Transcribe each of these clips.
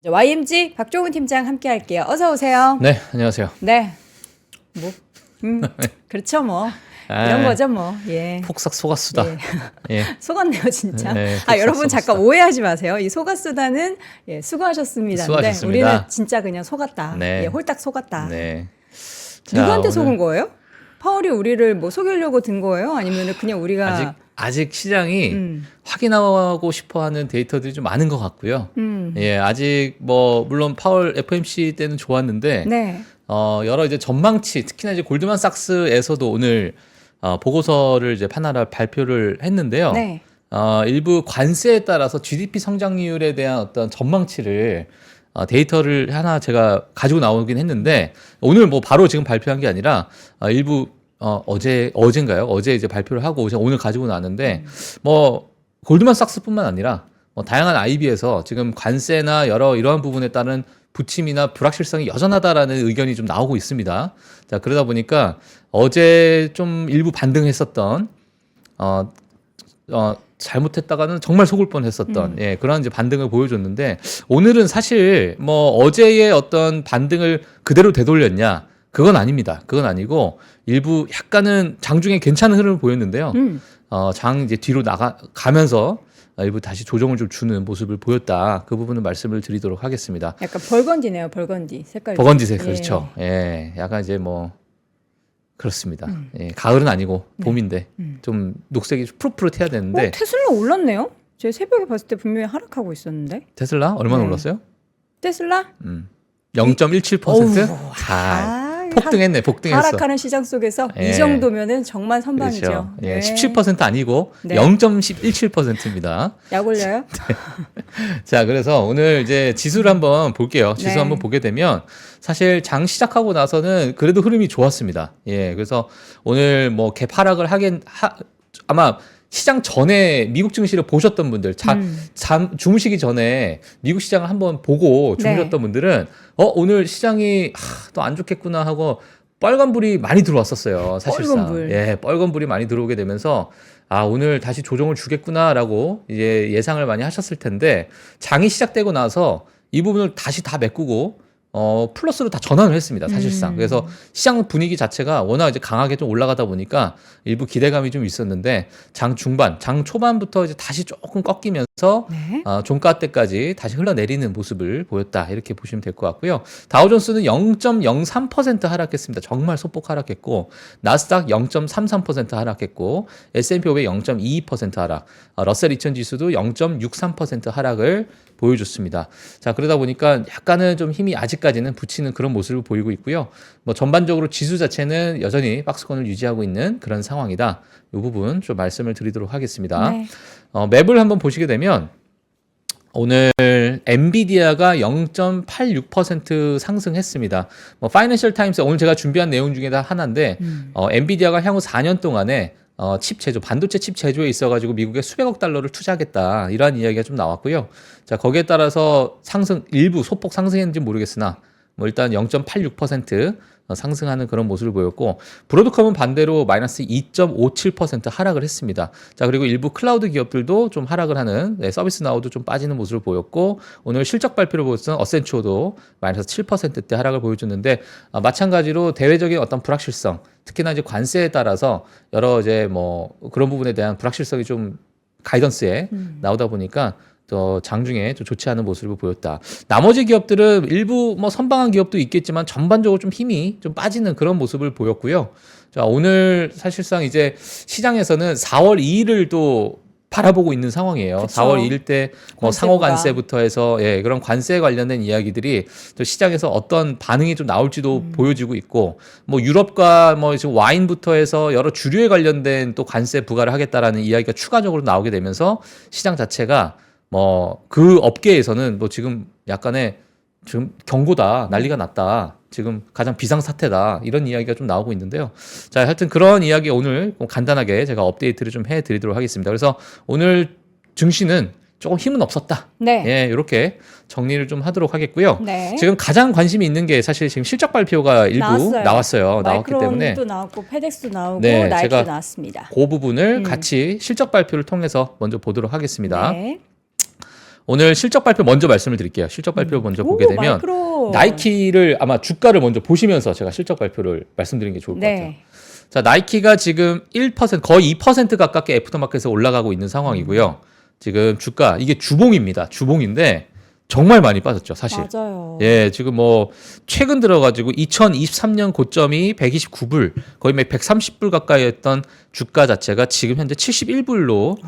YMG 박종훈 팀장 함께 할게요. 어서 오세요. 네, 안녕하세요. 네. 뭐, 그렇죠, 뭐. 이런 거죠, 뭐. 예. 폭삭 속았수다. 예. 예. 속았네요, 진짜. 네, 여러분 속았수다. 잠깐 오해하지 마세요. 이 속았수다는 예, 수고하셨습니다. 수고하셨습니다. 우리는 진짜 그냥 속았다. 네. 예, 홀딱 속았다. 네. 누구한테 오늘 속은 거예요? 파월이 우리를 뭐 속이려고 든 거예요? 아니면 그냥 우리가 아직 시장이 음. 확인하고 싶어하는 데이터들이 좀 많은 것 같고요. 예, 아직 뭐 물론 파월 FOMC 때는 좋았는데 네. 여러 이제 전망치, 특히나 이제 골드만삭스에서도 오늘 보고서를 이제 하나 발표를 했는데요. 네. 일부 관세에 따라서 GDP 성장률에 대한 어떤 전망치를 데이터를 하나 제가 가지고 나오긴 했는데 오늘 뭐 바로 지금 발표한 게 아니라 일부 어제인가요? 어제 이제 발표를 하고 오늘 가지고 나왔는데 뭐 골드만삭스뿐만 아니라 뭐 다양한 IB에서 지금 관세나 여러 이러한 부분에 따른 부침이나 불확실성이 여전하다라는 의견이 좀 나오고 있습니다. 자, 그러다 보니까 어제 좀 일부 반등했었던 잘못했다가는 정말 속을 뻔했었던 예, 그런 이제 반등을 보여줬는데 오늘은 사실 뭐 어제의 어떤 반등을 그대로 되돌렸냐 그건 아닙니다. 그건 아니고 일부 약간은 장중에 괜찮은 흐름을 보였는데요. 장 이제 뒤로 가면서 일부 다시 조정을 좀 주는 모습을 보였다. 그 부분은 말씀을 드리도록 하겠습니다. 약간 벌건디네요, 벌건디 색깔. 버건디색 예. 그렇죠. 예, 약간 이제 뭐 그렇습니다. 예, 가을은 아니고 봄인데 좀 녹색이 푸릇푸릇해야 되는데 테슬라 올랐네요. 제 새벽에 봤을 때 분명히 하락하고 있었는데. 테슬라 얼마나 네. 올랐어요? 테슬라? 0.17%? 어우, 잘 폭등했네. 폭등했어. 하락하는 시장 속에서 예. 이 정도면은 정말 선방이죠. 그렇죠. 예, 네. 17% 아니고 네. 0.17%입니다. 약 올려요? 자, 그래서 오늘 이제 지수를 한번 볼게요. 지수 네. 한번 보게 되면 사실 장 시작하고 나서는 그래도 흐름이 좋았습니다. 예, 그래서 오늘 뭐 갭 하락을 아마 시장 전에 미국 증시를 보셨던 분들, 주무시기 전에 미국 시장을 한번 보고 주무셨던 네. 분들은 오늘 시장이 또 안 좋겠구나 하고 빨간불이 많이 들어왔었어요. 사실상. 빨간불. 예, 빨간불이 많이 들어오게 되면서 오늘 다시 조정을 주겠구나라고 이제 예상을 많이 하셨을 텐데 장이 시작되고 나서 이 부분을 다시 다 메꾸고 플러스로 다 전환을 했습니다. 사실상. 그래서 시장 분위기 자체가 워낙 이제 강하게 좀 올라가다 보니까 일부 기대감이 좀 있었는데 장 중반, 장 초반부터 이제 다시 조금 꺾이면서 네. 종가 때까지 다시 흘러내리는 모습을 보였다. 이렇게 보시면 될 것 같고요. 다우존스는 0.03% 하락했습니다. 정말 소폭 하락했고 나스닥 0.33% 하락했고 S&P 500 0.22% 하락, 러셀 2000 지수도 0.63% 하락을 보여줬습니다. 자, 그러다 보니까 약간은 좀 힘이 아직까지는 붙이는 그런 모습을 보이고 있고요. 뭐 전반적으로 지수 자체는 여전히 박스권을 유지하고 있는 그런 상황이다. 이 부분 좀 말씀을 드리도록 하겠습니다. 네. 맵을 한번 보시게 되면 오늘 엔비디아가 0.86% 상승했습니다. 뭐 파이낸셜 타임스 오늘 제가 준비한 내용 중에 다 하나인데 엔비디아가 향후 4년 동안에 칩 제조, 반도체 칩 제조에 있어가지고 미국에 수백억 달러를 투자하겠다. 이러한 이야기가 좀 나왔고요. 자, 거기에 따라서 일부 소폭 상승했는지 모르겠으나, 뭐 일단 0.86% 상승하는 그런 모습을 보였고, 브로드컴은 반대로 마이너스 2.57% 하락을 했습니다. 자, 그리고 일부 클라우드 기업들도 좀 하락을 하는, 서비스 나우도 좀 빠지는 모습을 보였고, 오늘 실적 발표를 보였던 어센추어도 마이너스 7%대 하락을 보여줬는데, 마찬가지로 대외적인 어떤 불확실성, 특히나 이제 관세에 따라서 여러 이제 뭐 그런 부분에 대한 불확실성이 좀 가이던스에 나오다 보니까 또 장중에 좀 좋지 않은 모습을 보였다. 나머지 기업들은 일부 뭐 선방한 기업도 있겠지만 전반적으로 좀 힘이 좀 빠지는 그런 모습을 보였고요. 자, 오늘 사실상 이제 시장에서는 4월 2일을 또 바라보고 있는 상황이에요. 그쵸. 4월 2일 때 뭐 상호 관세부가. 관세부터 해서 그런 관세에 관련된 이야기들이 또 시장에서 어떤 반응이 좀 나올지도 보여지고 있고 뭐 유럽과 뭐 지금 와인부터 해서 여러 주류에 관련된 또 관세 부과를 하겠다라는 이야기가 추가적으로 나오게 되면서 시장 자체가 뭐 그 업계에서는 뭐 지금 약간의 지금 경고다, 난리가 났다. 지금 가장 비상사태다. 이런 이야기가 좀 나오고 있는데요. 자, 하여튼 그런 이야기 오늘 간단하게 제가 업데이트를 좀 해드리도록 하겠습니다. 그래서 오늘 증시는 조금 힘은 없었다. 네. 예, 이렇게 정리를 좀 하도록 하겠고요. 네. 지금 가장 관심이 있는 게 사실 지금 실적 발표가 일부 나왔어요. 나왔기 때문에 마이크론도 나왔고 페덱스도 나오고 네, 나이키도 제가 나왔습니다. 그 부분을 같이 실적 발표를 통해서 먼저 보도록 하겠습니다. 네. 오늘 실적 발표 먼저 말씀을 드릴게요. 실적 발표 먼저 보게 되면 마이크로. 나이키를 아마 주가를 먼저 보시면서 제가 실적 발표를 말씀드리는 게 좋을 것 같아요. 네. 자, 나이키가 지금 1% 거의 2% 가깝게 애프터마켓에 올라가고 있는 상황이고요. 지금 주가 이게 주봉입니다. 주봉인데 정말 많이 빠졌죠, 사실. 맞아요. 예, 지금 뭐 최근 들어가지고 2023년 고점이 129불, 거의 130불 가까이였던 주가 자체가 지금 현재 71불로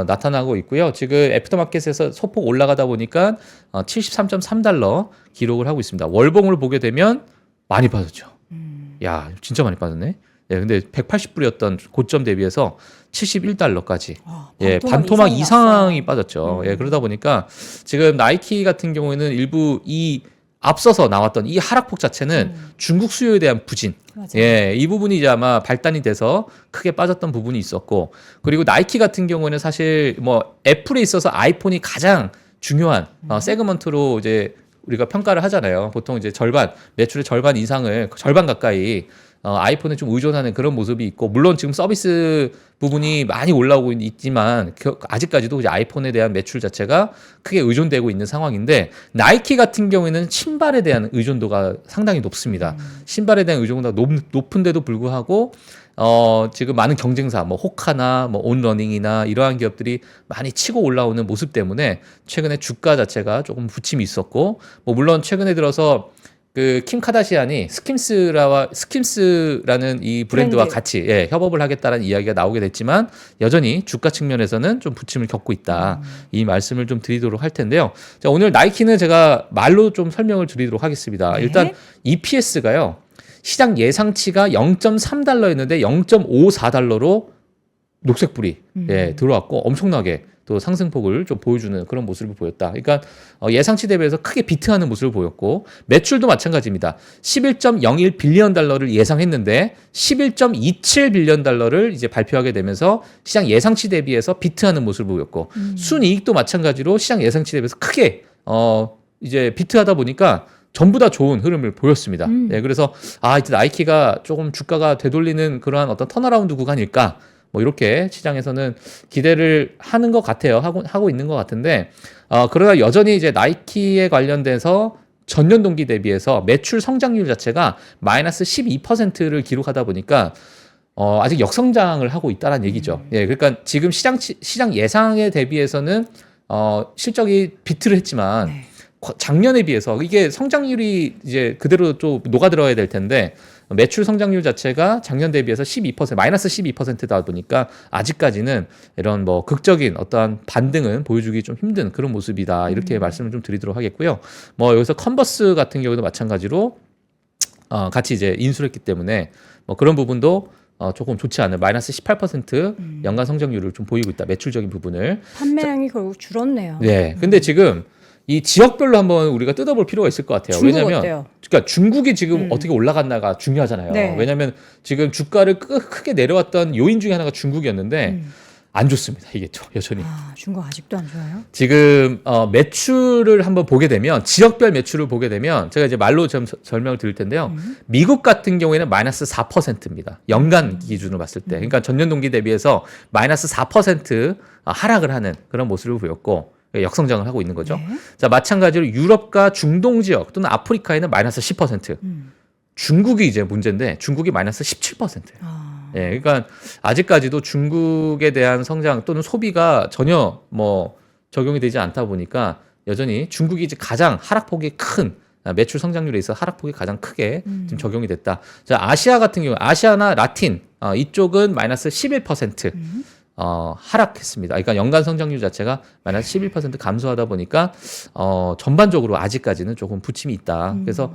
나타나고 있고요. 지금 애프터마켓에서 소폭 올라가다 보니까 73.3달러 기록을 하고 있습니다. 월봉을 보게 되면 많이 빠졌죠. 야, 진짜 많이 빠졌네. 예, 근데 180불이었던 고점 대비해서 71달러까지. 예, 반토막 이상이 빠졌죠. 예, 그러다 보니까 지금 나이키 같은 경우에는 일부 이 앞서서 나왔던 이 하락폭 자체는 중국 수요에 대한 부진. 맞아요. 예, 이 부분이 이제 아마 발단이 돼서 크게 빠졌던 부분이 있었고, 그리고 나이키 같은 경우에는 사실 뭐 애플에 있어서 아이폰이 가장 중요한 세그먼트로 이제 우리가 평가를 하잖아요. 보통 이제 매출의 절반 이상을 절반 가까이 아이폰에 좀 의존하는 그런 모습이 있고, 물론 지금 서비스 부분이 많이 올라오고 있지만 아직까지도 이제 아이폰에 대한 매출 자체가 크게 의존되고 있는 상황인데, 나이키 같은 경우에는 신발에 대한 의존도가 상당히 높습니다. 신발에 대한 의존도가 높은데도 불구하고 지금 많은 경쟁사, 뭐 호카나 뭐 온러닝이나 이러한 기업들이 많이 치고 올라오는 모습 때문에 최근에 주가 자체가 조금 부침이 있었고, 뭐 물론 최근에 들어서 그 킴 카다시안이 스킴스라는 이 브랜드와 같이 협업을 하겠다는 이야기가 나오게 됐지만 여전히 주가 측면에서는 좀 부침을 겪고 있다. 이 말씀을 좀 드리도록 할 텐데요. 자, 오늘 나이키는 제가 말로 좀 설명을 드리도록 하겠습니다. 네. 일단 EPS가요. 시장 예상치가 0.3달러였는데 0.54달러로 녹색불이 들어왔고 엄청나게 또 상승폭을 좀 보여주는 그런 모습을 보였다. 그러니까 예상치 대비해서 크게 비트하는 모습을 보였고, 매출도 마찬가지입니다. 11.01 빌리언 달러를 예상했는데 11.27 빌리언 달러를 이제 발표하게 되면서 시장 예상치 대비해서 비트하는 모습을 보였고, 순이익도 마찬가지로 시장 예상치 대비해서 크게 이제 비트하다 보니까 전부 다 좋은 흐름을 보였습니다. 네, 그래서 이제 나이키가 조금 주가가 되돌리는 그러한 어떤 턴어라운드 구간일까? 뭐 이렇게 시장에서는 기대를 하는 것 같아요. 하고 있는 것 같은데, 그러나 여전히 이제 나이키에 관련돼서 전년 동기 대비해서 매출 성장률 자체가 마이너스 12%를 기록하다 보니까 아직 역성장을 하고 있다는 얘기죠. 예, 그러니까 지금 시장 예상에 대비해서는 실적이 비트를 했지만 작년에 비해서 이게 성장률이 이제 그대로 또 녹아들어야 될 텐데, 매출 성장률 자체가 작년 대비해서 12%, 마이너스 12%다 보니까 아직까지는 이런 뭐 극적인 어떠한 반등은 보여주기 좀 힘든 그런 모습이다. 이렇게 말씀을 좀 드리도록 하겠고요. 뭐 여기서 컨버스 같은 경우도 마찬가지로 같이 이제 인수를 했기 때문에 뭐 그런 부분도 조금 좋지 않은 마이너스 18% 연간 성장률을 좀 보이고 있다. 매출적인 부분을. 판매량이 결국 줄었네요. 네. 근데 지금 이 지역별로 한번 우리가 뜯어볼 필요가 있을 것 같아요. 중국 왜냐하면 어때요? 그러니까 중국이 지금 어떻게 올라갔나가 중요하잖아요. 네. 왜냐하면 지금 주가를 크게 내려왔던 요인 중에 하나가 중국이었는데 안 좋습니다. 이게 여전히. 중국 아직도 안 좋아요? 지금 매출을 한번 보게 되면, 지역별 매출을 보게 되면 제가 이제 말로 좀 설명을 드릴 텐데요. 미국 같은 경우에는 마이너스 4%입니다. 연간 기준으로 봤을 때. 그러니까 전년 동기 대비해서 마이너스 4% 하락을 하는 그런 모습을 보였고, 역성장을 하고 있는 거죠. 네. 자, 마찬가지로 유럽과 중동 지역 또는 아프리카에는 마이너스 10%. 중국이 이제 문제인데 중국이 마이너스 17%예요. 예, 그러니까 아직까지도 중국에 대한 성장 또는 소비가 전혀 뭐 적용이 되지 않다 보니까 여전히 중국이 이제 가장 하락폭이 큰, 매출 성장률에 있어 하락폭이 가장 크게 지금 적용이 됐다. 자, 아시아 같은 경우, 아시아나 라틴 이쪽은 마이너스 11%. 하락했습니다. 그러니까 연간 성장률 자체가 마이너스 11% 감소하다 보니까 전반적으로 아직까지는 조금 부침이 있다. 그래서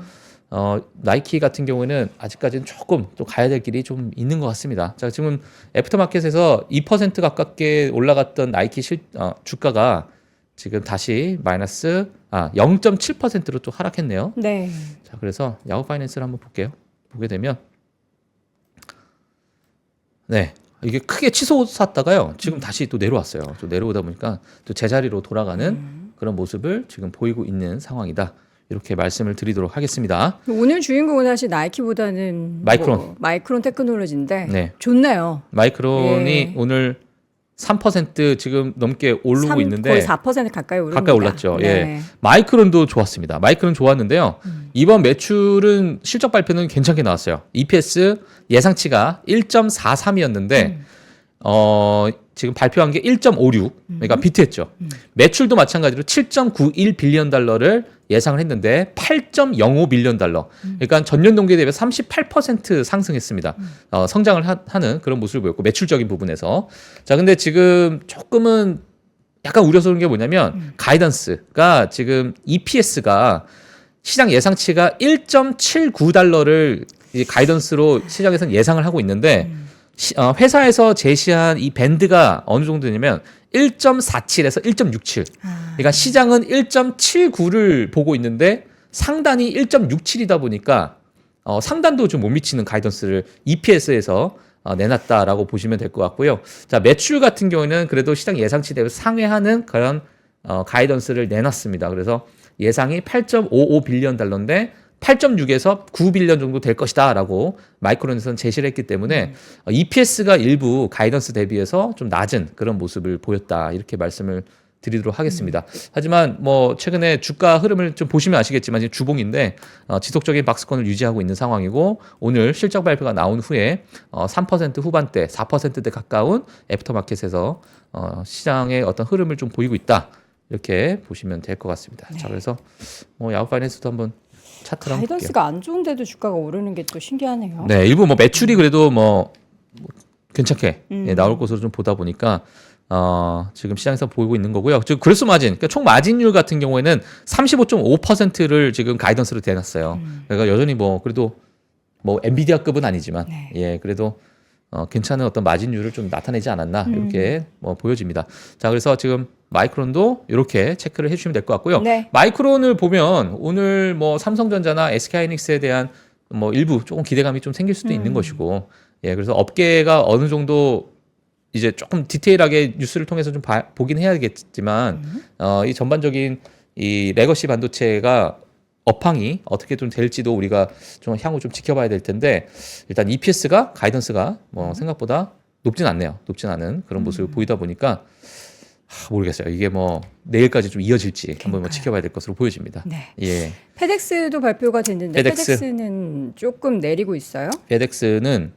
나이키 같은 경우에는 아직까지는 조금 또 가야 될 길이 좀 있는 것 같습니다. 자, 지금 애프터마켓에서 2% 가깝게 올라갔던 나이키 주가가 지금 다시 마이너스 0.7%로 또 하락했네요. 네. 자, 그래서 야후 파이낸스를 한번 볼게요. 보게 되면 네. 이게 크게 치솟았다가요. 지금 다시 또 내려왔어요. 또 내려오다 보니까 또 제자리로 돌아가는 그런 모습을 지금 보이고 있는 상황이다. 이렇게 말씀을 드리도록 하겠습니다. 오늘 주인공은 사실 나이키보다는 마이크론. 마이크론 테크놀로지인데 네. 좋네요. 마이크론이 예. 오늘 3% 지금 넘게 오르고 있는데 거의 4% 가까이 오릅니다. 가까이 올랐죠. 네. 예. 마이크론도 좋았습니다. 마이크론 좋았는데요. 이번 매출은 실적 발표는 괜찮게 나왔어요. EPS 예상치가 1.43이었는데 지금 발표한 게 1.56. 그러니까 비트했죠. 매출도 마찬가지로 7.91 빌리언 달러를 예상을 했는데 8.05 빌리언 달러. 그러니까 전년 동기에 대비 38% 상승했습니다. 성장을 하는 그런 모습을 보였고 매출적인 부분에서. 자, 근데 지금 조금은 약간 우려스러운 게 뭐냐면 가이던스가 지금 EPS가 시장 예상치가 1.79달러를 가이던스로 시장에서는 예상을 하고 있는데 회사에서 제시한 이 밴드가 어느 정도냐면 1.47에서 1.67. 그러니까 시장은 1.79를 보고 있는데 상단이 1.67이다 보니까 상단도 좀 못 미치는 가이던스를 EPS에서 내놨다라고 보시면 될 것 같고요. 자, 매출 같은 경우에는 그래도 시장 예상치 대비 상회하는 그런 가이던스를 내놨습니다. 그래서 예상이 8.55 빌리언 달러인데 8.6에서 9 빌리언 정도 될 것이다라고 마이크론에서는 제시를 했기 때문에 EPS가 일부 가이던스 대비해서 좀 낮은 그런 모습을 보였다 이렇게 말씀을 드리도록 하겠습니다. 하지만 뭐 최근에 주가 흐름을 좀 보시면 아시겠지만 지금 주봉인데 지속적인 박스권을 유지하고 있는 상황이고 오늘 실적 발표가 나온 후에 3% 후반대, 4%대 가까운 애프터마켓에서 시장의 어떤 흐름을 좀 보이고 있다 이렇게 보시면 될 것 같습니다. 네. 자, 그래서 뭐 야후 파이낸스도 한번 차트를 한번 볼게요. 가이던스가 안 좋은데도 주가가 오르는 게 또 신기하네요. 네, 일부 뭐 매출이 그래도 뭐 괜찮게 나올 것으로 좀 보다 보니까 지금 시장에서 보이고 있는 거고요. 즉 그레스 마진, 그러니까 총 마진율 같은 경우에는 35.5%를 지금 가이던스로 대놨어요. 그러니까 여전히 뭐 그래도 뭐 엔비디아급은 아니지만 네. 예, 그래도 괜찮은 어떤 마진율을 좀 나타내지 않았나 이렇게 뭐 보여집니다. 자, 그래서 지금 마이크론도 이렇게 체크를 해주시면 될 것 같고요. 네. 마이크론을 보면 오늘 뭐 삼성전자나 SK하이닉스에 대한 뭐 일부 조금 기대감이 좀 생길 수도 있는 것이고, 예, 그래서 업계가 어느 정도 이제 조금 디테일하게 뉴스를 통해서 좀 보긴 해야겠지만, 이 전반적인 이 레거시 반도체가 업황이 어떻게 좀 될지도 우리가 좀 향후 좀 지켜봐야 될 텐데, 일단 EPS가 가이던스가 뭐 생각보다 높진 않네요. 높진 않은 그런 모습을 보이다 보니까 모르겠어요. 이게 뭐 내일까지 좀 이어질지 한번 뭐 지켜봐야 될 것으로 보여집니다. 네. 예. 페덱스도 발표가 됐는데 페덱스. 페덱스는 조금 내리고 있어요. 페덱스는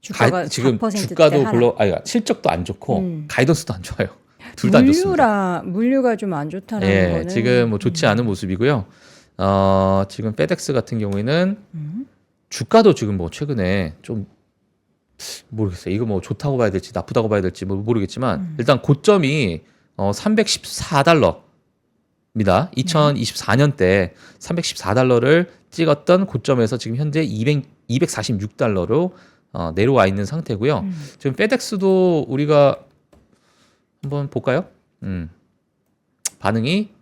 주가가 지금 4% 주가도 대 하락. 별로 실적도 안 좋고 가이던스도 안 좋아요. 둘 다 안 좋습니다. 물류가 좀 안 좋다는 예, 거는 지금 뭐 좋지 않은 모습이고요. 지금 페덱스 같은 경우에는 주가도 지금 뭐 최근에 좀 모르겠어요. 이거 뭐 좋다고 봐야 될지 나쁘다고 봐야 될지 뭐 모르겠지만 일단 고점이 314달러입니다. 2024년 때 314달러를 찍었던 고점에서 지금 현재 246달러로 내려와 있는 상태고요. 지금 페덱스도 우리가 한번 볼까요? 반응이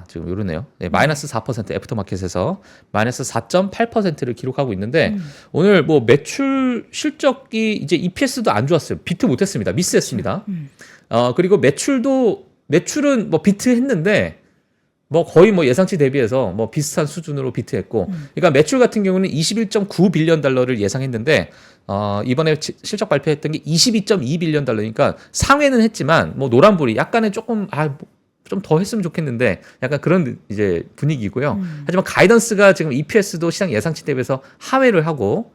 지금 이러네요. 네, 마이너스 4% 애프터마켓에서 마이너스 4.8%를 기록하고 있는데 오늘 뭐 매출 실적이 이제 EPS도 안 좋았어요. 비트 못했습니다. 미스했습니다. 그리고 매출은 뭐 비트했는데 뭐 거의 뭐 예상치 대비해서 뭐 비슷한 수준으로 비트했고, 그러니까 매출 같은 경우는 21.9 빌리언 달러를 예상했는데 이번에 실적 발표했던 게 22.2 빌리언 달러니까 상회는 했지만 뭐 노란불이 약간의 조금 좀 더 했으면 좋겠는데 약간 그런 이제 분위기고요. 하지만 가이던스가 지금 EPS도 시장 예상치 대비해서 하회를 하고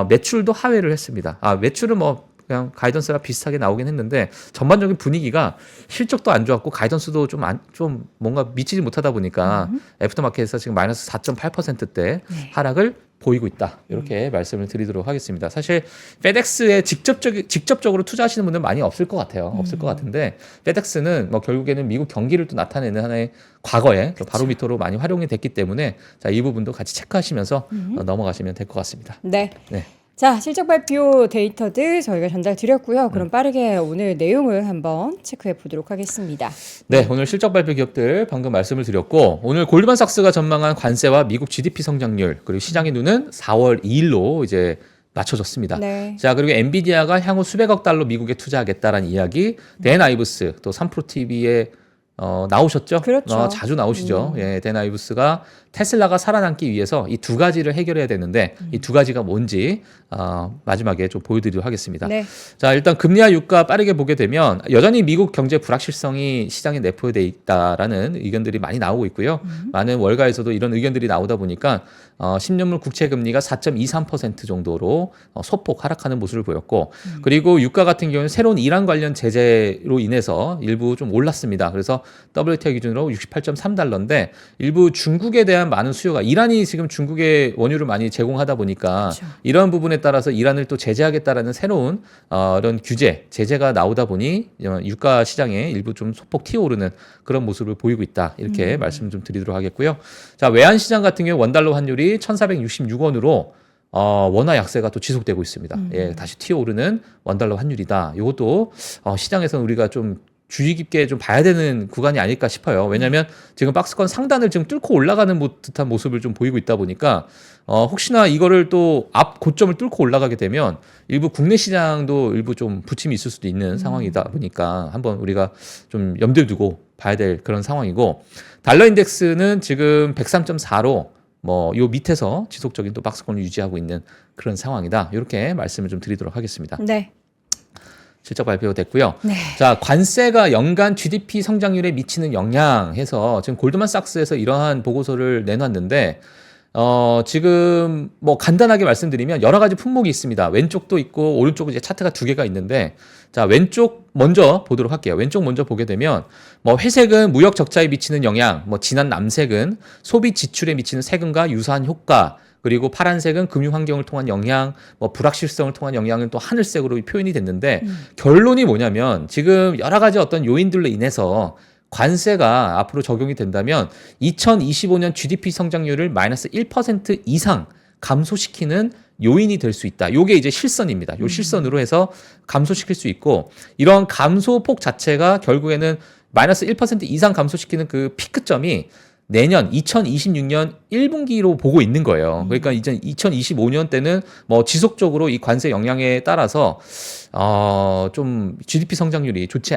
매출도 하회를 했습니다. 매출은 뭐 그냥 가이던스랑 비슷하게 나오긴 했는데 전반적인 분위기가 실적도 안 좋았고 가이던스도 좀 뭔가 미치지 못하다 보니까 애프터마켓에서 지금 마이너스 4.8%대 하락을 보이고 있다. 이렇게 말씀을 드리도록 하겠습니다. 사실 페덱스에 직접적으로 투자하시는 분들 많이 없을 것 같아요. 없을 것 같은데 페덱스는 뭐 결국에는 미국 경기를 또 나타내는 하나의 과거에 바로미터로 많이 활용이 됐기 때문에 자, 이 부분도 같이 체크하시면서 넘어가시면 될 것 같습니다. 네. 네. 자, 실적 발표 데이터들 저희가 전달 드렸고요. 그럼 빠르게 오늘 내용을 한번 체크해 보도록 하겠습니다. 네, 오늘 실적 발표 기업들 방금 말씀을 드렸고 오늘 골드만삭스가 전망한 관세와 미국 GDP 성장률 그리고 시장의 눈은 4월 2일로 이제 맞춰졌습니다. 네. 자, 그리고 엔비디아가 향후 수백억 달러 미국에 투자하겠다라는 이야기, 댄 아이브스 또 삼프로 TV의 나오셨죠? 그렇죠. 자주 나오시죠. 예, 댄 아이브스가 테슬라가 살아남기 위해서 이 두 가지를 해결해야 되는데 이 두 가지가 뭔지 마지막에 좀 보여드리도록 하겠습니다. 네. 자, 일단 금리와 유가 빠르게 보게 되면 여전히 미국 경제 불확실성이 시장에 내포되어 있다라는 의견들이 많이 나오고 있고요. 많은 월가에서도 이런 의견들이 나오다 보니까 10년물 국채 금리가 4.23% 정도로 소폭 하락하는 모습을 보였고 그리고 유가 같은 경우는 새로운 이란 관련 제재로 인해서 일부 좀 올랐습니다. 그래서 WTI 기준으로 68.3달러인데 일부 중국에 대한 많은 수요가 이란이 지금 중국에 원유를 많이 제공하다 보니까 그렇죠. 이런 부분에 따라서 이란을 또 제재하겠다라는 새로운 이런 제재가 나오다 보니 유가 시장에 일부 좀 소폭 튀어오르는 그런 모습을 보이고 있다. 이렇게 말씀을 좀 드리도록 하겠고요. 자, 외환 시장 같은 경우 원달러 환율이 1,466원으로 원화 약세가 또 지속되고 있습니다. 예, 다시 튀어오르는 원달러 환율이다. 이것도 시장에서는 우리가 좀 주의 깊게 좀 봐야 되는 구간이 아닐까 싶어요. 왜냐하면 지금 박스권 상단을 지금 뚫고 올라가는 듯한 모습을 좀 보이고 있다 보니까 혹시나 이거를 또 앞 고점을 뚫고 올라가게 되면 일부 국내 시장도 일부 좀 부침이 있을 수도 있는 상황이다 보니까 한번 우리가 좀 염두에 두고 봐야 될 그런 상황이고 달러 인덱스는 지금 103.4로 요 밑에서 지속적인 또 박스권을 유지하고 있는 그런 상황이다. 이렇게 말씀을 좀 드리도록 하겠습니다. 네. 실적 발표가 됐고요. 네. 자, 관세가 연간 GDP 성장률에 미치는 영향 해서 지금 골드만삭스에서 이러한 보고서를 내놨는데 지금 간단하게 말씀드리면 여러 가지 품목이 있습니다. 왼쪽도 있고 오른쪽은 이제 차트가 두 개가 있는데 자, 왼쪽 먼저 보도록 할게요. 왼쪽 먼저 보게 되면 회색은 무역 적자에 미치는 영향, 진한 남색은 소비 지출에 미치는 세금과 유사한 효과, 그리고 파란색은 금융 환경을 통한 영향, 불확실성을 통한 영향은 또 하늘색으로 표현이 됐는데 결론이 뭐냐면 지금 여러 가지 어떤 요인들로 인해서 관세가 앞으로 적용이 된다면 2025년 GDP 성장률을 마이너스 1% 이상 감소시키는 요인이 될 수 있다. 요게 이제 실선입니다. 요 실선으로 해서 감소시킬 수 있고 이런 감소폭 자체가 결국에는 마이너스 1% 이상 감소시키는 그 피크점이 내년 2026년 1분기로 보고 있는 거예요. 그러니까 이제 2025년 때는 지속적으로 이 관세 영향에 따라서 좀 GDP 성장률이 좋지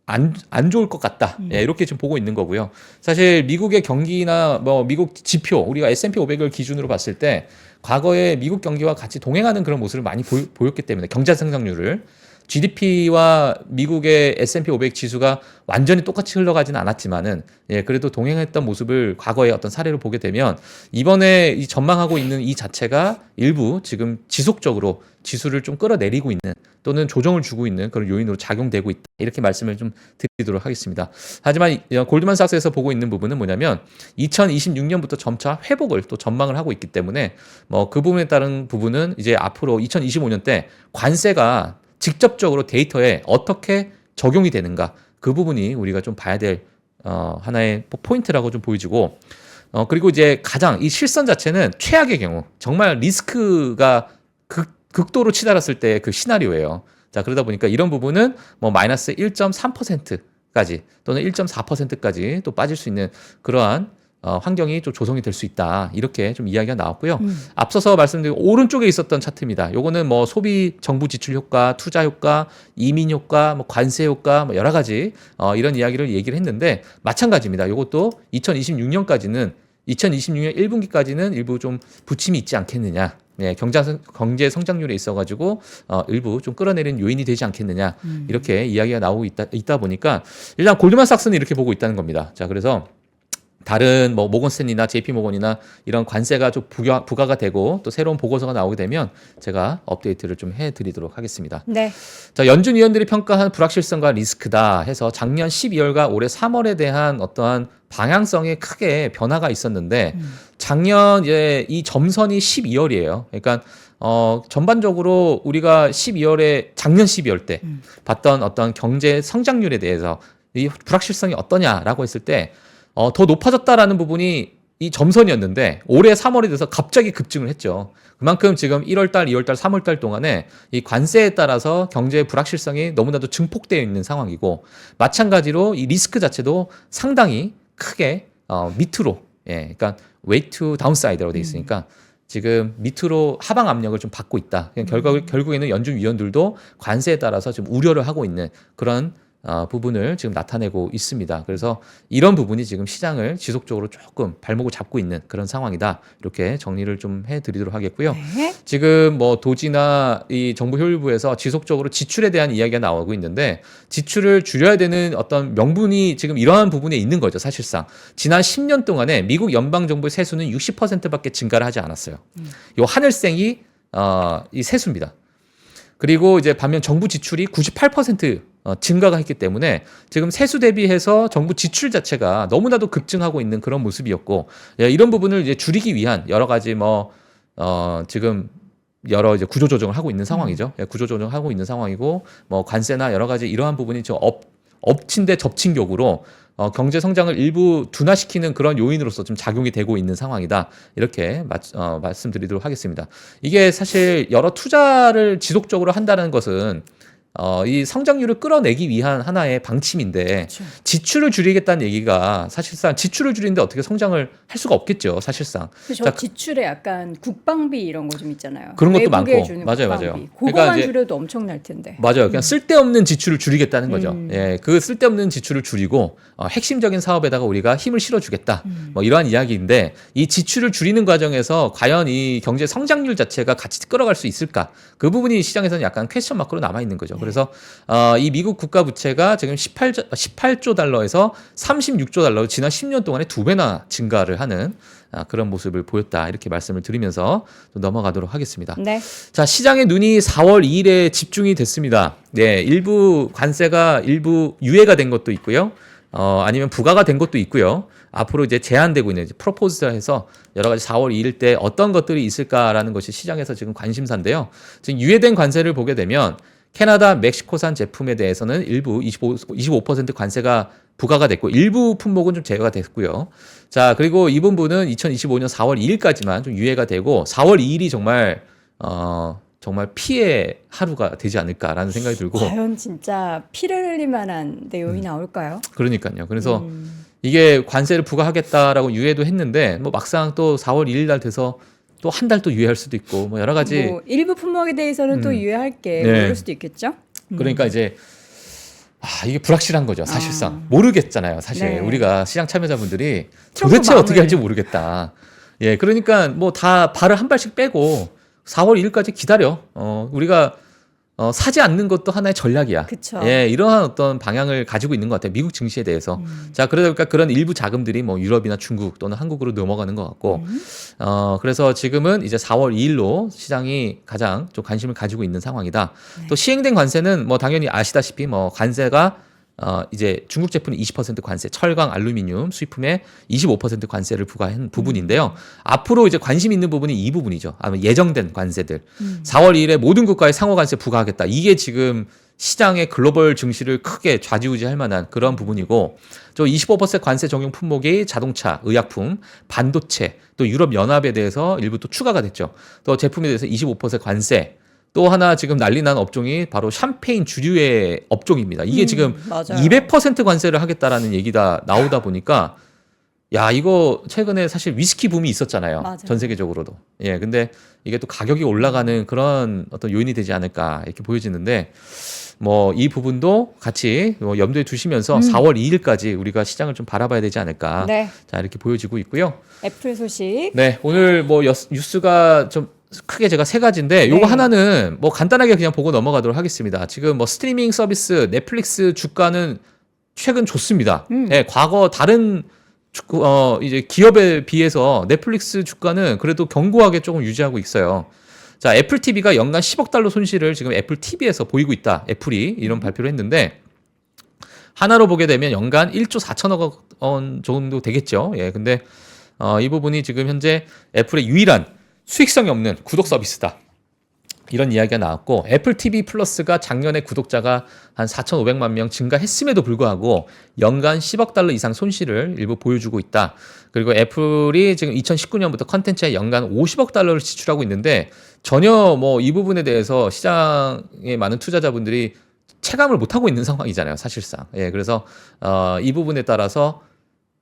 안 좋을 것 같다. 예, 이렇게 지금 보고 있는 거고요. 사실 미국의 경기나 미국 지표 우리가 S&P 500을 기준으로 봤을 때 과거에 미국 경기와 같이 동행하는 그런 모습을 많이 보였기 때문에 경제 성장률을 GDP와 미국의 S&P 500 지수가 완전히 똑같이 흘러가지는 않았지만은 그래도 동행했던 모습을 과거의 어떤 사례를 보게 되면 이번에 이 전망하고 있는 이 자체가 일부 지금 지속적으로 지수를 좀 끌어내리고 있는 또는 조정을 주고 있는 그런 요인으로 작용되고 있다. 이렇게 말씀을 좀 드리도록 하겠습니다. 하지만 골드만삭스에서 보고 있는 부분은 뭐냐면 2026년부터 점차 회복을 또 전망을 하고 있기 때문에 그 부분에 따른 부분은 이제 앞으로 2025년 때 관세가 직접적으로 데이터에 어떻게 적용이 되는가 그 부분이 우리가 좀 봐야 될 하나의 포인트라고 좀 보여지고 그리고 이제 가장 이 실선 자체는 최악의 경우 정말 리스크가 극도로 치달았을 때 그 시나리오예요. 자, 그러다 보니까 이런 부분은 마이너스 1.3%까지 또는 1.4%까지 또 빠질 수 있는 그러한 환경이 좀 조성이 될 수 있다. 이렇게 좀 이야기가 나왔고요. 앞서서 말씀드린 오른쪽에 있었던 차트입니다. 요거는 소비 정부 지출 효과, 투자 효과, 이민 효과, 관세 효과 여러 가지 이런 이야기를 얘기를 했는데 마찬가지입니다. 요것도 2026년 1분기까지는 일부 좀 부침이 있지 않겠느냐. 네, 경제 성장률에 있어가지고 일부 좀 끌어내리는 요인이 되지 않겠느냐. 이렇게 이야기가 나오고 있다 보니까 일단 골드만삭스는 이렇게 보고 있다는 겁니다. 자, 그래서 다른 모건스탠리나 JP모건이나 이런 관세가 좀 부과가 되고 또 새로운 보고서가 나오게 되면 제가 업데이트를 좀 해드리도록 하겠습니다. 네. 자, 연준 위원들이 평가한 불확실성과 리스크다 해서 작년 12월과 올해 3월에 대한 어떠한 방향성에 크게 변화가 있었는데 작년 이제 이 점선이 12월이에요. 그러니까 전반적으로 우리가 작년 12월 때 봤던 어떤 경제 성장률에 대해서 이 불확실성이 어떠냐라고 했을 때 더 높아졌다라는 부분이 이 점선이었는데 올해 3월에 돼서 갑자기 급증을 했죠. 그만큼 지금 1월달, 2월달, 3월달 동안에 이 관세에 따라서 경제의 불확실성이 너무나도 증폭되어 있는 상황이고 마찬가지로 이 리스크 자체도 상당히 크게 밑으로 그러니까 way to downside라고 돼 있으니까 지금 밑으로 하방 압력을 좀 받고 있다. 결국에는 연준 위원들도 관세에 따라서 좀 우려를 하고 있는 그런 부분을 지금 나타내고 있습니다. 그래서 이런 부분이 지금 시장을 지속적으로 조금 발목을 잡고 있는 그런 상황이다. 이렇게 정리를 좀 해드리도록 하겠고요. 네. 지금 뭐 도지나 이 정부 효율부에서 지속적으로 지출에 대한 이야기가 나오고 있는데 지출을 줄여야 되는 어떤 명분이 지금 이러한 부분에 있는 거죠. 사실상 지난 10년 동안에 미국 연방 정부의 세수는 60%밖에 증가를 하지 않았어요. 이 하늘색이 이 세수입니다. 그리고 이제 반면 정부 지출이 98% 증가가 했기 때문에 지금 세수 대비해서 정부 지출 자체가 너무나도 급증하고 있는 그런 모습이었고, 예, 이런 부분을 이제 줄이기 위한 여러 가지 지금 여러 이제 구조 조정을 하고 있는 상황이죠. 예, 구조 조정을 하고 있는 상황이고, 뭐 관세나 여러 가지 이러한 부분이 좀 엎친 데 접친 격으로 경제 성장을 일부 둔화시키는 그런 요인으로서 좀 작용이 되고 있는 상황이다. 이렇게 말씀드리도록 하겠습니다. 이게 사실 여러 투자를 지속적으로 한다는 것은 이 성장률을 끌어내기 위한 하나의 방침인데 그렇죠. 지출을 줄이겠다는 얘기가 사실상 지출을 줄이는데 어떻게 성장을 할 수가 없겠죠. 사실상. 저 지출에 약간 국방비 이런 거 좀 있잖아요. 그런 것도 외국에 많고. 주는 맞아요, 국방비. 맞아요. 그거만 그러니까 이제 줄여도 엄청날 텐데. 맞아요. 그냥 쓸데없는 지출을 줄이겠다는 거죠. 예, 그 쓸데없는 지출을 줄이고 핵심적인 사업에다가 우리가 힘을 실어주겠다. 뭐 이러한 이야기인데 이 지출을 줄이는 과정에서 과연 이 경제 성장률 자체가 같이 끌어갈 수 있을까? 그 부분이 시장에서는 약간 퀘스천 마크로 남아 있는 거죠. 그래서 이 미국 국가 부채가 지금 18조 달러에서 36조 달러 지난 10년 동안에 2배나 증가를 하는 그런 모습을 보였다. 이렇게 말씀을 드리면서 좀 넘어가도록 하겠습니다. 네. 자, 시장의 눈이 4월 2일에 집중이 됐습니다. 네, 일부 관세가 일부 유예가 된 것도 있고요. 아니면 부과가 된 것도 있고요. 앞으로 이제 제한되고 있는 프로포즈해서 여러 가지 4월 2일 때 어떤 것들이 있을까라는 것이 시장에서 지금 관심사인데요. 지금 유예된 관세를 보게 되면 캐나다, 멕시코산 제품에 대해서는 일부 25% 관세가 부과가 됐고 일부 품목은 좀 제외가 됐고요. 자, 그리고 이 부분은 2025년 4월 2일까지만 좀 유예가 되고 4월 2일이 정말 피해 하루가 되지 않을까라는 생각이 들고 과연 진짜 피를 흘릴 만한 내용이 나올까요? 그러니까요. 그래서 이게 관세를 부과하겠다라고 유예도 했는데 뭐 막상 또 4월 1일 날 돼서 또 한 달 또 유예할 수도 있고 뭐 여러 가지 뭐 일부 품목에 대해서는 또 유예할게 네. 그럴 수도 있겠죠. 그러니까 이제 이게 불확실한 거죠. 사실상 모르겠잖아요. 사실 네. 우리가 시장 참여자분들이 트럼프 도대체 어떻게 마음을. 할지 모르겠다. 예, 그러니까 뭐 다 발을 한 발씩 빼고 4월 1일까지 기다려. 우리가 사지 않는 것도 하나의 전략이야. 그쵸. 예, 이러한 어떤 방향을 가지고 있는 것 같아요. 미국 증시에 대해서. 자, 그러다 보니까 그런 일부 자금들이 뭐 유럽이나 중국 또는 한국으로 넘어가는 것 같고, 그래서 지금은 이제 4월 2일로 시장이 가장 좀 관심을 가지고 있는 상황이다. 네. 또 시행된 관세는 뭐 당연히 아시다시피 뭐 관세가 이제 중국 제품이 20% 관세, 철강, 알루미늄 수입품에 25% 관세를 부과한 부분인데요. 앞으로 이제 관심 있는 부분이 이 부분이죠. 아마 예정된 관세들. 4월 2일에 모든 국가에 상호 관세 부과하겠다. 이게 지금 시장의 글로벌 증시를 크게 좌지우지할 만한 그런 부분이고, 저 25% 관세 적용 품목이 자동차, 의약품, 반도체, 또 유럽 연합에 대해서 일부 또 추가가 됐죠. 또 제품에 대해서 25% 관세. 또 하나 지금 난리 난 업종이 바로 샴페인 주류의 업종입니다. 이게 지금 맞아요. 200% 관세를 하겠다라는 얘기가 나오다 보니까 야, 이거 최근에 사실 위스키 붐이 있었잖아요. 맞아요. 전 세계적으로도. 예, 근데 이게 또 가격이 올라가는 그런 어떤 요인이 되지 않을까 이렇게 보여지는데 뭐 이 부분도 같이 뭐 염두에 두시면서 4월 2일까지 우리가 시장을 좀 바라봐야 되지 않을까. 네. 자, 이렇게 보여지고 있고요. 애플 소식. 네, 오늘 뭐 뉴스가 좀 크게 제가 세 가지인데 요거 네. 하나는 뭐 간단하게 그냥 보고 넘어가도록 하겠습니다. 지금 뭐 스트리밍 서비스 넷플릭스 주가는 최근 좋습니다. 네, 과거 다른 이제 기업에 비해서 넷플릭스 주가는 그래도 견고하게 조금 유지하고 있어요. 자, 애플 TV가 연간 10억 달러 손실을 지금 애플 TV에서 보이고 있다. 애플이 이런 발표를 했는데 하나로 보게 되면 연간 1조 4천억 원 정도 되겠죠. 예, 근데 이 부분이 지금 현재 애플의 유일한 수익성이 없는 구독 서비스다. 이런 이야기가 나왔고 애플 TV 플러스가 작년에 구독자가 한 4,500만 명 증가했음에도 불구하고 연간 10억 달러 이상 손실을 일부 보여주고 있다. 그리고 애플이 지금 2019년부터 컨텐츠에 연간 50억 달러를 지출하고 있는데 전혀 뭐 이 부분에 대해서 시장의 많은 투자자분들이 체감을 못하고 있는 상황이잖아요. 사실상. 예, 그래서 이 부분에 따라서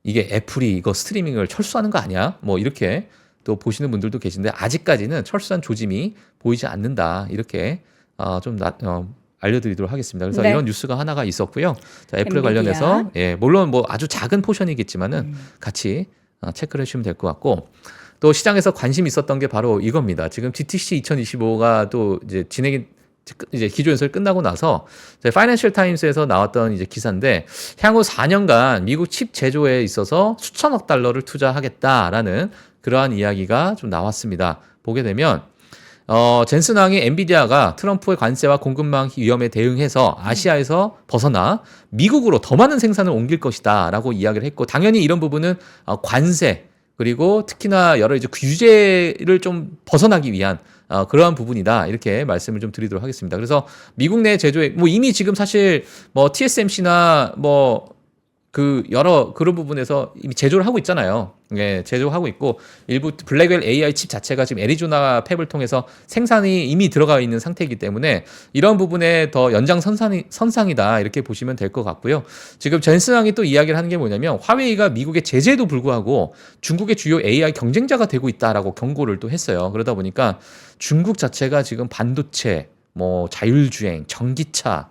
이게 애플이 이거 스트리밍을 철수하는 거 아니야? 뭐 이렇게 또 보시는 분들도 계신데 아직까지는 철수한 조짐이 보이지 않는다. 이렇게 알려드리도록 하겠습니다. 그래서 네. 이런 뉴스가 하나가 있었고요. 자, 애플에 엔비디아. 관련해서 물론 뭐 아주 작은 포션이겠지만은 같이 체크를 해주시면 될 것 같고 또 시장에서 관심 있었던 게 바로 이겁니다. 지금 GTC 2025가 또 이제 진행이 이제 기조 연설 끝나고 나서 파이낸셜 타임스에서 나왔던 이제 기사인데 향후 4년간 미국 칩 제조에 있어서 수천억 달러를 투자하겠다라는 그러한 이야기가 좀 나왔습니다. 보게 되면 젠슨 왕이 엔비디아가 트럼프의 관세와 공급망 위험에 대응해서 아시아에서 벗어나 미국으로 더 많은 생산을 옮길 것이다라고 이야기를 했고 당연히 이런 부분은 관세 그리고 특히나 여러 이제 규제를 좀 벗어나기 위한 그러한 부분이다 이렇게 말씀을 좀 드리도록 하겠습니다. 그래서 미국 내 제조에 뭐 이미 지금 사실 뭐 TSMC나 뭐 그 여러 그런 부분에서 이미 제조를 하고 있잖아요. 예, 제조하고 있고 일부 블랙웰 AI 칩 자체가 지금 애리조나 팹을 통해서 생산이 이미 들어가 있는 상태이기 때문에 이런 부분에 더 연장선상이다 이렇게 보시면 될 것 같고요. 지금 젠슨 왕이 또 이야기를 하는 게 뭐냐면 화웨이가 미국의 제재에도 불구하고 중국의 주요 AI 경쟁자가 되고 있다라고 경고를 또 했어요. 그러다 보니까 중국 자체가 지금 반도체, 뭐 자율주행, 전기차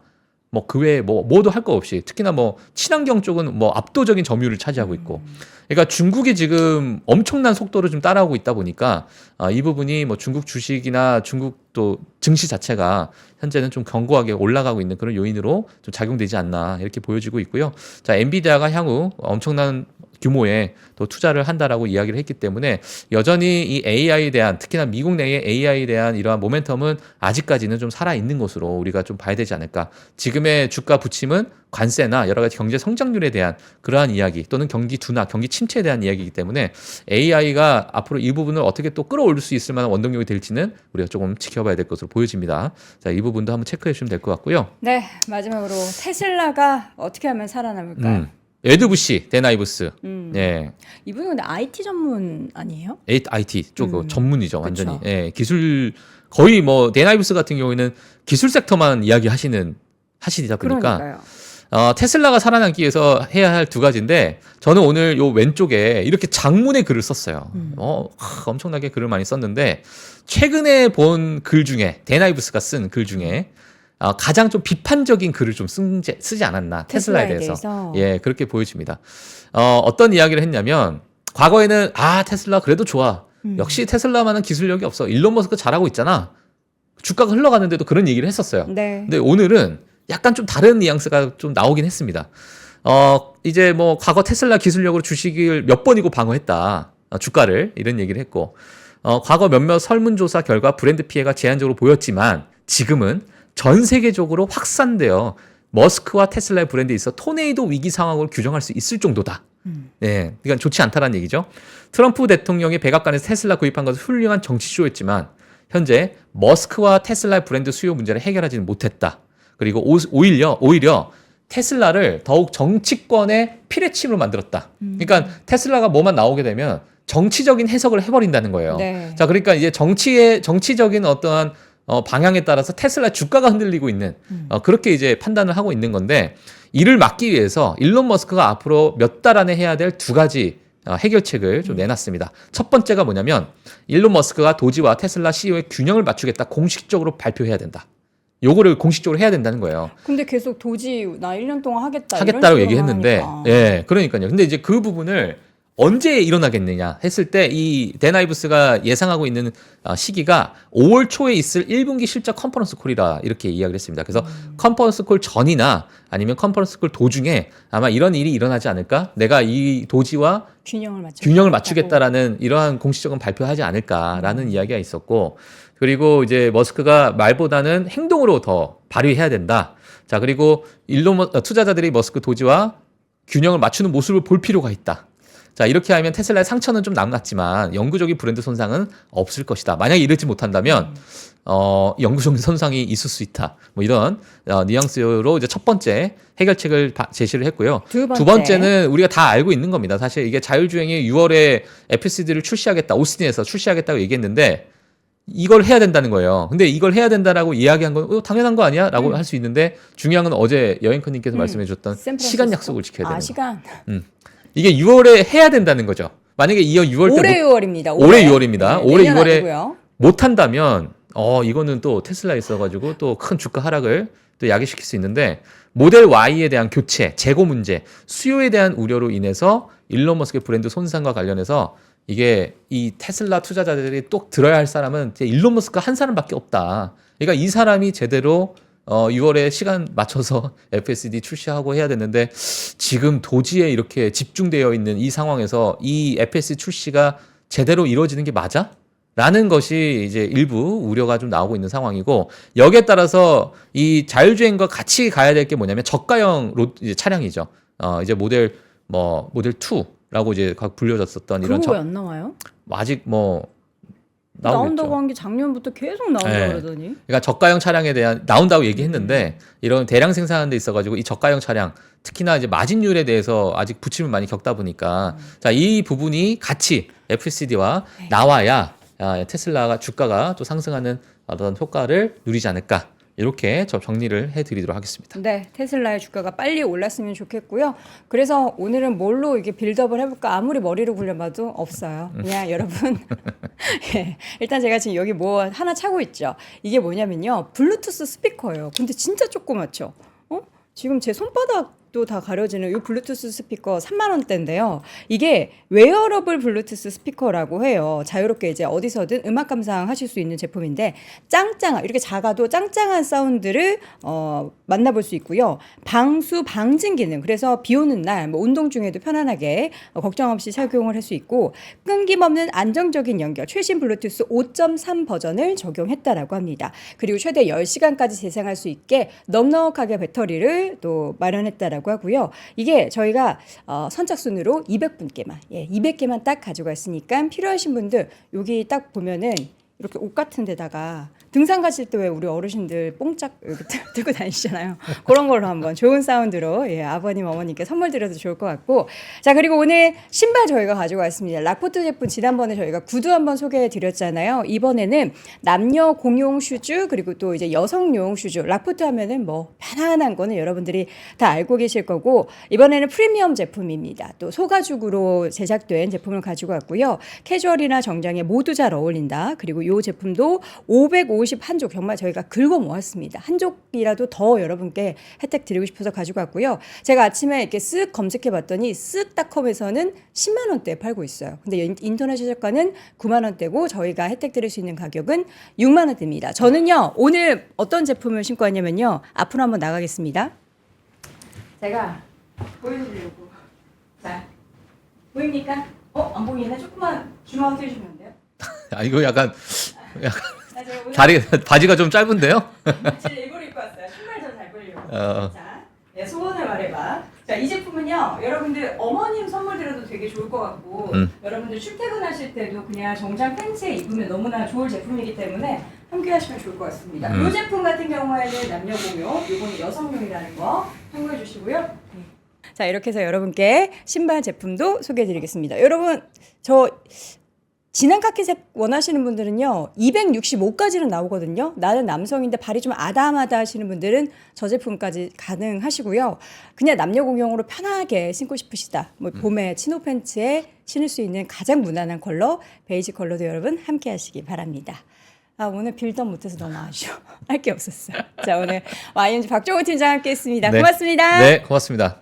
뭐 그 외에 뭐 뭐도 할 거 없이 특히나 뭐 친환경 쪽은 뭐 압도적인 점유율을 차지하고 있고 그러니까 중국이 지금 엄청난 속도로 좀 따라오고 있다 보니까 이 부분이 뭐 중국 주식이나 중국 또 증시 자체가 현재는 좀 견고하게 올라가고 있는 그런 요인으로 좀 작용되지 않나 이렇게 보여지고 있고요. 자, 엔비디아가 향후 엄청난 규모의 또 투자를 한다라고 이야기를 했기 때문에 여전히 이 AI에 대한 특히나 미국 내의 AI에 대한 이러한 모멘텀은 아직까지는 좀 살아있는 것으로 우리가 좀 봐야 되지 않을까. 지금의 주가 부침은 관세나 여러 가지 경제 성장률에 대한 그러한 이야기 또는 경기 둔화, 경기 침체에 대한 이야기이기 때문에 AI가 앞으로 이 부분을 어떻게 또 끌어올릴 수 있을 만한 원동력이 될지는 우리가 조금 지켜봐야 될 것으로 보여집니다. 자, 이 부분도 한번 체크해 주시면 될 것 같고요. 네, 마지막으로 테슬라가 어떻게 하면 살아남을까요? 에드 부시, 댄 아이브스. 예. 이분은 근데 IT 전문 아니에요? IT 쪽 전문이죠, 완전히. 그쵸. 예, 기술 거의 뭐 댄 아이브스 같은 경우에는 기술 섹터만 하시다 보니까 그러니까요. 테슬라가 살아남기 위해서 해야 할 두 가지인데 저는 오늘 요 왼쪽에 이렇게 장문의 글을 썼어요. 엄청나게 글을 많이 썼는데 최근에 본 글 중에 댄 아이브스가 쓴 글 중에 가장 좀 비판적인 글을 좀 쓰지 않았나 테슬라에 대해서. 예, 그렇게 보여집니다. 어떤 이야기를 했냐면 과거에는 테슬라 그래도 좋아. 역시 테슬라만한 기술력이 없어. 일론 머스크 잘하고 있잖아. 주가가 흘러가는데도 그런 얘기를 했었어요. 네. 근데 오늘은 약간 좀 다른 뉘앙스가 좀 나오긴 했습니다. 이제 뭐 과거 테슬라 기술력으로 주식을 몇 번이고 방어했다. 주가를 이런 얘기를 했고 과거 몇몇 설문조사 결과 브랜드 피해가 제한적으로 보였지만 지금은 전 세계적으로 확산되어 머스크와 테슬라의 브랜드에 있어 토네이도 위기 상황으로 규정할 수 있을 정도다. 네, 그러니까 좋지 않다라는 얘기죠. 트럼프 대통령이 백악관에서 테슬라 구입한 것은 훌륭한 정치쇼였지만 현재 머스크와 테슬라의 브랜드 수요 문제를 해결하지는 못했다. 그리고 오히려 테슬라를 더욱 정치권의 피뢰침으로 만들었다. 그러니까 테슬라가 뭐만 나오게 되면 정치적인 해석을 해버린다는 거예요. 네. 자, 그러니까 이제 정치적인 어떠한 방향에 따라서 테슬라 주가가 흔들리고 있는 그렇게 이제 판단을 하고 있는 건데 이를 막기 위해서 일론 머스크가 앞으로 몇 달 안에 해야 될 두 가지 해결책을 좀 내놨습니다. 첫 번째가 뭐냐면 일론 머스크가 도지와 테슬라 CEO의 균형을 맞추겠다 공식적으로 발표해야 된다. 요거를 공식적으로 해야 된다는 거예요. 근데 계속 도지 나 1년 동안 하겠다고 하겠다고 얘기했는데 예, 그러니까요. 근데 이제 그 부분을 언제 일어나겠느냐 했을 때 이 댄 아이브스가 예상하고 있는 시기가 5월 초에 있을 1분기 실적 컨퍼런스 콜이라 이렇게 이야기를 했습니다. 그래서 컨퍼런스 콜 전이나 아니면 컨퍼런스 콜 도중에 아마 이런 일이 일어나지 않을까? 내가 이 도지와 균형을 맞추겠다라는 이러한 공식적인 발표하지 않을까라는 이야기가 있었고 그리고 이제 머스크가 말보다는 행동으로 더 발휘해야 된다. 자, 그리고 투자자들이 머스크 도지와 균형을 맞추는 모습을 볼 필요가 있다. 자, 이렇게 하면 테슬라의 상처는 좀 남았지만 영구적인 브랜드 손상은 없을 것이다. 만약에 이러지 못한다면 영구적인 손상이 있을 수 있다. 뭐 이런 뉘앙스로 이제 첫 번째 해결책을 제시를 했고요. 두 번째는 우리가 다 알고 있는 겁니다. 사실 이게 자율주행이 6월에 FCD를 출시하겠다. 오스틴에서 출시하겠다고 얘기했는데 이걸 해야 된다는 거예요. 근데 이걸 해야 된다라고 이야기한 건 당연한 거 아니야? 라고 할 수 있는데 중요한 건 어제 여행커님께서 말씀해 주셨던 시간 약속을 지켜야 되는 거. 시간. 이게 6월에 해야 된다는 거죠. 만약에 6월 때 올해 6월입니다. 올해 6월입니다. 네, 올해 6월에 못 한다면 이거는 또 테슬라에 있어가지고 또 큰 주가 하락을 또 야기시킬 수 있는데 모델 Y에 대한 교체, 재고 문제, 수요에 대한 우려로 인해서 일론 머스크의 브랜드 손상과 관련해서 이게 이 테슬라 투자자들이 또 들어야 할 사람은 일론 머스크 한 사람밖에 없다. 그러니까 이 사람이 제대로 6월에 시간 맞춰서 FSD 출시하고 해야 되는데 지금 도지에 이렇게 집중되어 있는 이 상황에서 이 FSD 출시가 제대로 이루어지는 게 맞아? 라는 것이 이제 일부 우려가 좀 나오고 있는 상황이고 여기에 따라서 이 자율주행과 같이 가야 될 게 뭐냐면 저가형 이제 차량이죠. 이제 모델 2라고 이제 각 불려졌었던 이런 그거 왜 안 나와요? 아직 뭐 나온다고 한 게 작년부터 계속 나온다고 네. 그러더니. 그러니까 저가형 차량에 대한 나온다고 얘기했는데 이런 대량 생산하는 데 있어가지고 이 저가형 차량 특히나 이제 마진율에 대해서 아직 부침을 많이 겪다 보니까 자, 이 부분이 같이 FCD와 나와야 테슬라가 주가가 또 상승하는 어떤 효과를 누리지 않을까 이렇게 정리를 해드리도록 하겠습니다. 네, 테슬라의 주가가 빨리 올랐으면 좋겠고요. 그래서 오늘은 뭘로 이게 빌드업을 해볼까 아무리 머리를 굴려봐도 없어요. 그냥 여러분 예, 일단 제가 지금 여기 뭐 하나 차고 있죠. 이게 뭐냐면요, 블루투스 스피커예요. 근데 진짜 조그맣죠. 지금 제 손바닥도 다 가려지는 이 블루투스 스피커 3만 원대인데요. 이게 웨어러블 블루투스 스피커라고 해요. 자유롭게 이제 어디서든 음악 감상하실 수 있는 제품인데 짱짱한 이렇게 작아도 짱짱한 사운드를 만나볼 수 있고요. 방수 방진 기능. 그래서 비 오는 날 뭐 운동 중에도 편안하게 걱정 없이 착용을 할 수 있고 끊김없는 안정적인 연결. 최신 블루투스 5.3 버전을 적용했다라고 합니다. 그리고 최대 10시간까지 재생할 수 있게 넉넉하게 배터리를 또 마련했다라고 하고요. 이게 저희가 선착순으로 200분께만 200개만 딱 가져갔으니까 필요하신 분들 여기 딱 보면은 이렇게 옷 같은 데다가 등산 가실 때 왜 우리 어르신들 뽕짝 이렇게 들고 다니시잖아요. 그런 걸로 한번 좋은 사운드로 아버님 어머니께 선물 드려도 좋을 것 같고. 자, 그리고 오늘 신발 저희가 가지고 왔습니다. 락포트 제품 지난번에 저희가 구두 한번 소개해 드렸잖아요. 이번에는 남녀 공용 슈즈 그리고 또 이제 여성용 슈즈. 락포트 하면은 뭐 편안한 거는 여러분들이 다 알고 계실 거고 이번에는 프리미엄 제품입니다. 또 소가죽으로 제작된 제품을 가지고 왔고요. 캐주얼이나 정장에 모두 잘 어울린다. 그리고 이 제품도 551족 정말 저희가 긁어 모았습니다. 한 족이라도 더 여러분께 혜택 드리고 싶어서 가지고 왔고요. 제가 아침에 이렇게 쓱 검색해 봤더니 쓱닷컴에서는 10만 원대에 팔고 있어요. 근데 인터넷 시작가는 9만 원대고 저희가 혜택 드릴 수 있는 가격은 6만 원대입니다. 저는요 오늘 어떤 제품을 신고 왔냐면요. 앞으로 한번 나가겠습니다. 제가 보여드리려고. 자, 보입니까? 안 보이네. 조금만 주먹 해주시면 돼요. 이거 약간 다리 바지가 좀 짧은데요? 사실 일부러 입고 왔어요. 신발 좀 잘 보이려고. 자, 소원을 말해봐. 자, 이 제품은요, 여러분들 어머님 선물 드려도 되게 좋을 것 같고, 여러분들 출퇴근하실 때도 그냥 정장 팬츠에 입으면 너무나 좋을 제품이기 때문에 함께 하시면 좋을 것 같습니다. 이 제품 같은 경우에는 남녀 공용, 이거는 여성용이라는 거 참고해 주시고요. 자, 이렇게 해서 여러분께 신발 제품도 소개해-드리겠습니다. 여러분, 저 진한 카키색 원하시는 분들은요 265까지는 나오거든요. 나는 남성인데 발이 좀 아담하다 하시는 분들은 저 제품까지 가능하시고요. 그냥 남녀 공용으로 편하게 신고 싶으시다, 뭐 봄에 치노 팬츠에 신을 수 있는 가장 무난한 컬러 베이지 컬러도 여러분 함께 하시기 바랍니다. 오늘 빌드업 못해서 너무 아쉬워. 할 게 없었어요. 자, 오늘 YMG 박종훈 팀장 함께 했습니다. 네. 고맙습니다. 네, 고맙습니다.